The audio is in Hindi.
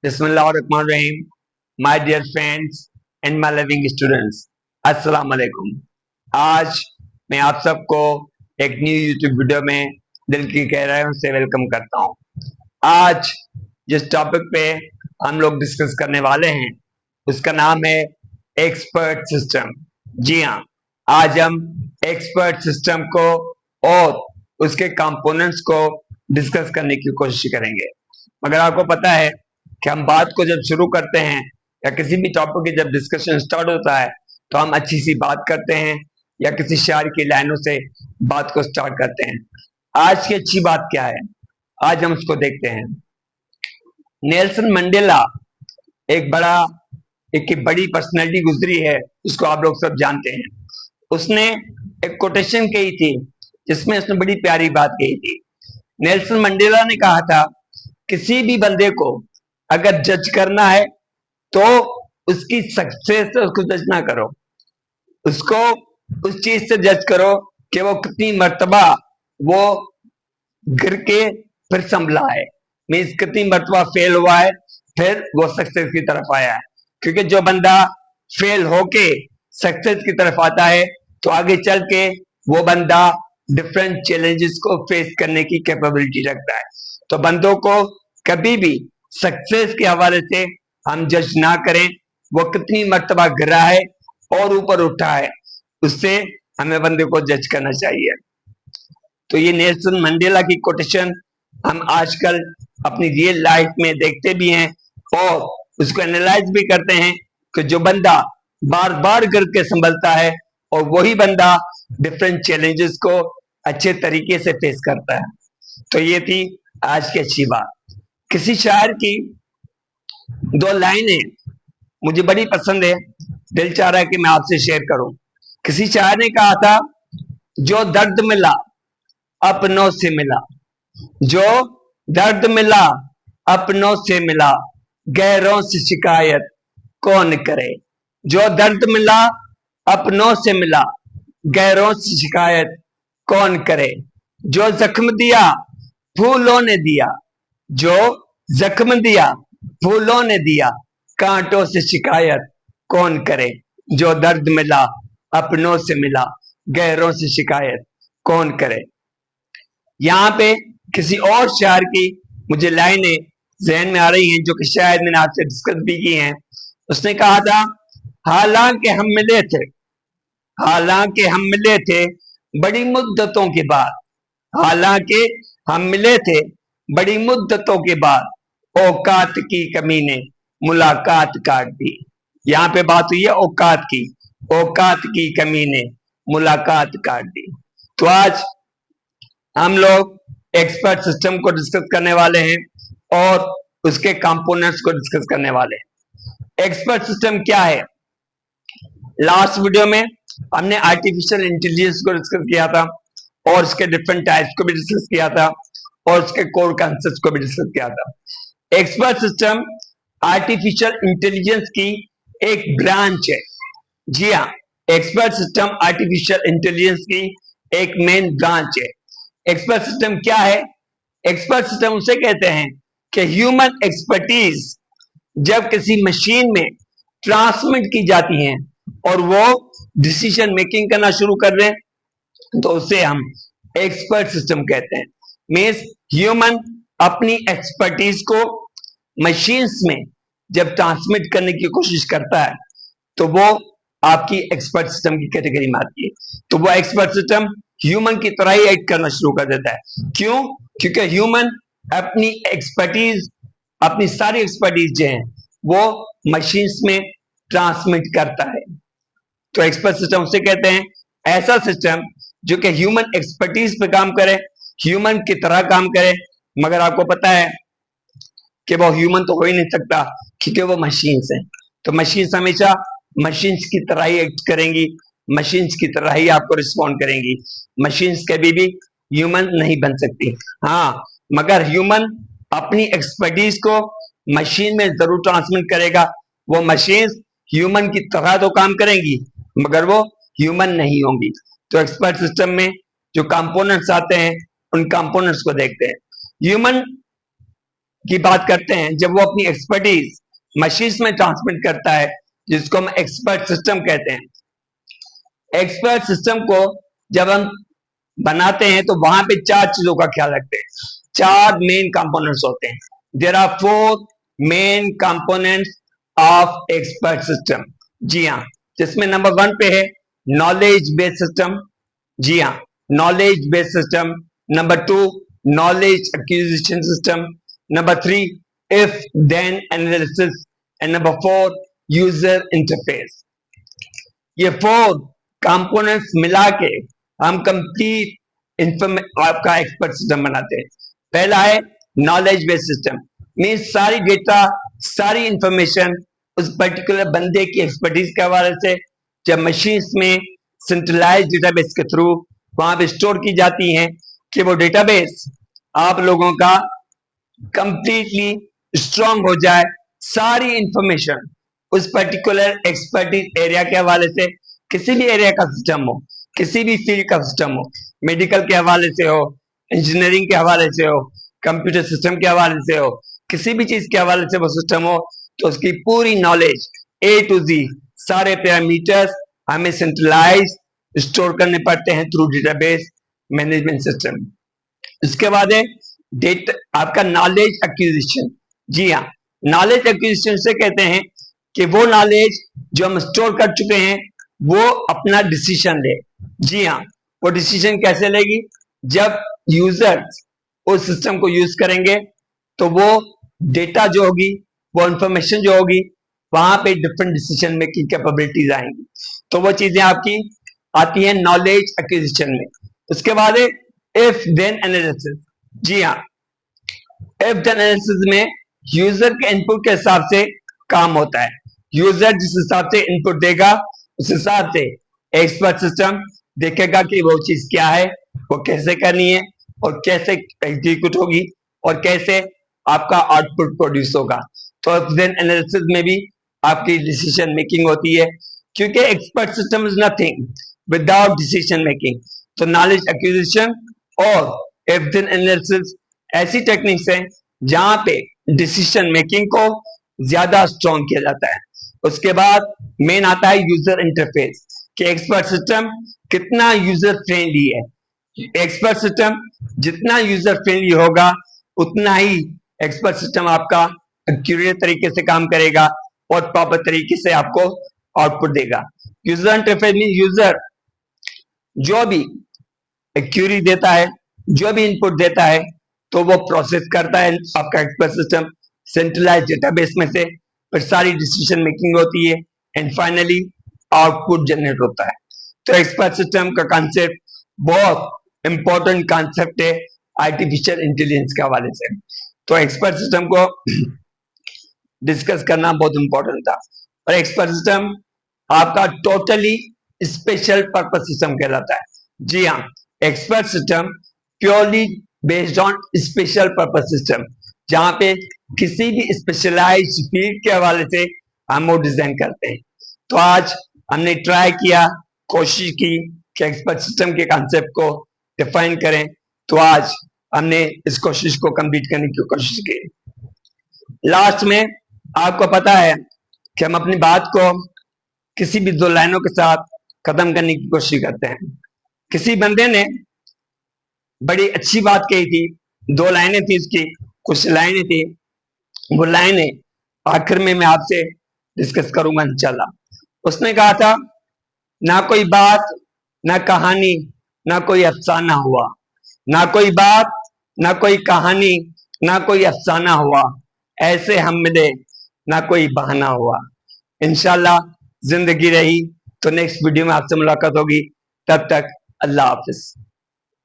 बिस्मिल्लाहिर्रहमानिर्रहीम। My dear friends and my loving students, अस्सलाम वालेकुम। आज मैं आप सबको एक न्यू यूट्यूब वीडियो में दिल की गहराइयों से वेलकम करता हूं। आज जिस टॉपिक पे हम लोग डिस्कस करने वाले हैं उसका नाम है एक्सपर्ट सिस्टम। जी हाँ, आज हम एक्सपर्ट सिस्टम को और उसके कंपोनेंट्स को डिस्कस करने की कोशिश करेंगे। मगर आपको पता है कि हम बात को जब शुरू करते हैं या किसी भी टॉपिक की जब डिस्कशन स्टार्ट होता है तो हम अच्छी सी बात करते हैं या किसी शायर की लाइनों से बात को स्टार्ट करते हैं। आज की अच्छी बात क्या है, आज हम उसको देखते हैं। नेल्सन मंडेला एक बड़ी पर्सनैलिटी गुजरी है, उसको आप लोग सब जानते हैं। उसने एक कोटेशन कही थी जिसमें उसने बड़ी प्यारी बात कही थी। नेल्सन मंडेला ने कहा था, किसी भी बंदे को अगर जज करना है तो उसकी सक्सेस से उसको जज ना करो, उसको उस चीज से जज करो कि वो कितनी मर्तबा वो गिर के फिर संभला है, मीन्स कितनी मर्तबा फेल हुआ है फिर वो सक्सेस की तरफ आया है। क्योंकि जो बंदा फेल होके सक्सेस की तरफ आता है तो आगे चल के वो बंदा डिफरेंट चैलेंजेस को फेस करने की कैपेबिलिटी रखता है। तो बंदों को कभी भी सक्सेस के हवाले से हम जज ना करें, वो कितनी मर्तबा गिरा है और ऊपर उठा है, उससे हमें बंदे को जज करना चाहिए। तो ये नेल्सन मंडेला की कोटेशन हम आजकल अपनी रियल लाइफ में देखते भी हैं और उसको एनालाइज भी करते हैं कि जो बंदा बार बार गिर के संभलता है और वही बंदा डिफरेंट चैलेंजेस को अच्छे तरीके से फेस करता है। तो ये थी आज की अच्छी बात। किसी शायर की दो लाइनें मुझे बड़ी पसंद है, दिल चाह रहा है कि मैं आपसे शेयर करूं। किसी शायर ने कहा था, जो दर्द मिला अपनों से मिला, जो दर्द मिला अपनों से मिला, गैरों से शिकायत कौन करे। जो दर्द मिला अपनों से मिला, गैरों से शिकायत कौन करे। जो जख्म दिया फूलों ने दिया, जो जख्म दिया फूलों ने दिया, कांटों से शिकायत कौन करे। जो दर्द मिला अपनों से मिला, गैरों से शिकायत कौन करे। यहाँ पे किसी और शायर की मुझे लाइनें जहन में आ रही हैं जो कि शायद मैंने आपसे डिस्कस भी की हैं। उसने कहा था, हालांकि हम मिले थे, हालांकि हम मिले थे बड़ी मुद्दतों के बाद, हालांकि हम मिले थे बड़ी मुद्दतों के बाद, औकात की कमी ने मुलाकात काट दी। यहाँ पे बात हुई है औकात की, औकात की कमी ने मुलाकात काट दी। तो आज हम लोग एक्सपर्ट सिस्टम को डिस्कस करने वाले हैं और उसके कंपोनेंट्स को डिस्कस करने वाले हैं। एक्सपर्ट सिस्टम क्या है? लास्ट वीडियो में हमने आर्टिफिशियल इंटेलिजेंस को डिस्कस किया था और उसके डिफरेंट टाइप्स को भी डिस्कस किया था और उसके कोर कॉन्सेप्ट्स को भी डिस्कस किया था। एक्सपर्ट सिस्टम आर्टिफिशियल इंटेलिजेंस की एक ब्रांच है। जी हाँ, एक्सपर्ट सिस्टम आर्टिफिशियल इंटेलिजेंस की एक मेन ब्रांच है। एक्सपर्ट सिस्टम क्या है? एक्सपर्ट सिस्टम उसे कहते हैं कि ह्यूमन एक्सपर्टीज जब किसी मशीन में ट्रांसमिट की जाती हैं और वो डिसीजन मेकिंग करना शुरू कर रहे हैं तो उसे हम एक्सपर्ट सिस्टम कहते हैं। मीन्स ह्यूमन अपनी एक्सपर्टीज को मशीन्स में जब ट्रांसमिट करने की कोशिश करता है तो वो आपकी एक्सपर्ट सिस्टम की कैटेगरी में आती है। तो वो एक्सपर्ट सिस्टम ह्यूमन की तरह ही एक्ट करना शुरू कर देता है। क्यों? क्योंकि ह्यूमन अपनी एक्सपर्टीज, अपनी सारी एक्सपर्टीज जो है वो मशीन्स में ट्रांसमिट करता है। तो एक्सपर्ट सिस्टम उसे कहते हैं ऐसा सिस्टम जो कि ह्यूमन एक्सपर्टीज पे काम करे, ह्यूमन की तरह काम करे। मगर आपको पता है कि वो ह्यूमन तो हो ही नहीं सकता क्योंकि वो मशीन्स हैं। तो मशीन्स हमेशा मशीन्स की तरह ही एक्ट करेंगी, मशीन्स की तरह ही आपको रिस्पॉन्ड करेंगी। मशीन्स कभी भी ह्यूमन नहीं बन सकती। हाँ, मगर ह्यूमन अपनी एक्सपर्टीज को मशीन में जरूर ट्रांसमिट करेगा। वो मशीन्स ह्यूमन की तरह तो काम करेंगी मगर वो ह्यूमन नहीं होंगी। तो एक्सपर्ट सिस्टम में जो कंपोनेंट्स आते हैं उन कंपोनेंट्स को देखते हैं। ह्यूमन की बात करते हैं, जब वो अपनी एक्सपर्टीज मशीन्स में ट्रांसमिट करता है, जिसको हम एक्सपर्ट सिस्टम कहते हैं। एक्सपर्ट सिस्टम को जब हम बनाते हैं तो वहां पे चार चीजों का ख्याल रखते हैं, चार मेन कंपोनेंट्स होते हैं। There are four main components of expert system. जी हाँ, जिसमें नंबर 1 पे है नॉलेज बेस्ड सिस्टम। जी हाँ, knowledge based system. Number 2 knowledge acquisition system. Number 3 if then analysis and number 4 user interface. ये 4 कंपोनेंट्स मिला के हम कंप्लीट आपका एक्सपर्ट सिस्टम बनाते हैं। पहला है नॉलेज बेस्ड सिस्टम, मीन सारी डेटा, सारी इंफॉर्मेशन उस पर्टिकुलर बंदे की एक्सपर्टीज के हवाले से जब मशीन्स में सेंट्रलाइज डेटाबेस के थ्रू वहां पे स्टोर की जाती हैं कि वो डेटाबेस आप लोगों का कंप्लीटली स्ट्रांग हो जाए। सारी इंफॉर्मेशन उस पर्टिकुलर एक्सपर्टीज एरिया के हवाले से, किसी भी एरिया का सिस्टम हो, किसी भी फील्ड का सिस्टम हो, मेडिकल के हवाले से हो, इंजीनियरिंग के हवाले से हो, कंप्यूटर सिस्टम के हवाले से हो, किसी भी चीज के हवाले से वो सिस्टम हो, तो उसकी पूरी नॉलेज A to Z, सारे पैरामीटर्स हमें सेंट्रलाइज स्टोर करने पड़ते हैं थ्रू डेटाबेस मैनेजमेंट सिस्टम। इसके बाद है डेटा आपका नॉलेज एक्विजिशन। जी हाँ, नॉलेज एक्विजिशन से कहते हैं कि वो नॉलेज जो हम स्टोर कर चुके हैं वो अपना डिसीजन ले। जी हाँ, वो डिसीजन कैसे लेगी? जब यूजर्स उस सिस्टम को यूज करेंगे तो वो डेटा जो होगी, वो इंफॉर्मेशन जो होगी, वहां पे डिफरेंट डिसीजन मेकिंग कैपेबिलिटीज आएंगी। तो वो चीजें आपकी आती हैं नॉलेज एक्विजिशन में। उसके बाद है इफ देन एनालिसिस। जी हाँ, इफ देन एनालिसिस में यूजर के इनपुट के हिसाब से काम होता है। यूजर जिस हिसाब से इनपुट देगा उस हिसाब से एक्सपर्ट सिस्टम देखेगा कि वो चीज क्या है, वो कैसे करनी है और कैसे एग्जीक्यूट होगी और कैसे आपका आउटपुट प्रोड्यूस होगा। तो इफ देन एनालिसिस में भी आपकी डिसीजन मेकिंग होती है, क्योंकि expert system is nothing without decision making. तो नॉलेज एक्विजिशन और इफ देन एनालिसिस ऐसी टेक्निक्स हैं जहां पे डिसीजन मेकिंग को ज्यादा स्ट्रॉन्ग किया जाता है। उसके बाद मेन आता है यूजर इंटरफेस, कि एक्सपर्ट सिस्टम कितना यूजर फ्रेंडली है। एक्सपर्ट सिस्टम जितना यूजर फ्रेंडली होगा उतना ही एक्सपर्ट सिस्टम आपका एक्यूरेट तरीके से काम करेगा और प्रॉपर तरीके से आपको आउटपुट देगा। यूजर इंटरफेस मीन यूजर जो भी क्यूरी देता है, जो भी इनपुट देता है, तो वो प्रोसेस करता है आपका एक्सपर्ट सिस्टम सेंट्रलाइज डेटाबेस में से, फिर सारी डिसीजन मेकिंग होती है एंड फाइनली आउटपुट जनरेट होता है। तो एक्सपर्ट सिस्टम का कॉन्सेप्ट बहुत इंपॉर्टेंट कॉन्सेप्ट है आर्टिफिशियल इंटेलिजेंस के हवाले से। तो एक्सपर्ट सिस्टम को डिस्कस करना बहुत इंपॉर्टेंट था। और एक्सपर्ट सिस्टम आपका टोटली स्पेशल पर्पस सिस्टम कहलाता है। जी हाँ, expert system purely based on special purpose system, जहां पे किसी भी स्पेशलाइज्ड फील्ड के हवाले से हम वो डिजाइन करते हैं। तो आज हमने ट्राई किया, कोशिश की कि एक्सपर्ट सिस्टम के कॉन्सेप्ट को डिफाइन करें। तो आज हमने इस कोशिश को कंप्लीट करने की कोशिश की। लास्ट में आपको पता है कि हम अपनी बात को किसी भी 2 लाइनों के साथ खत्म करने की कोशिश करते हैं। किसी बंदे ने बड़ी अच्छी बात कही थी, 2 लाइनें थी उसकी, कुछ लाइनें थी, वो लाइनें आखिर में मैं आपसे डिस्कस करूंगा इंशाल्लाह। उसने कहा था, ना कोई बात, ना कहानी, ना कोई अफसाना हुआ। ना कोई बात, ना कोई कहानी, ना कोई अफसाना हुआ, ऐसे हम मिले, ना कोई बहाना हुआ। इंशाल्लाह जिंदगी रही तो नेक्स्ट वीडियो में आपसे मुलाकात होगी। तब तक अल्लाह हाफिज।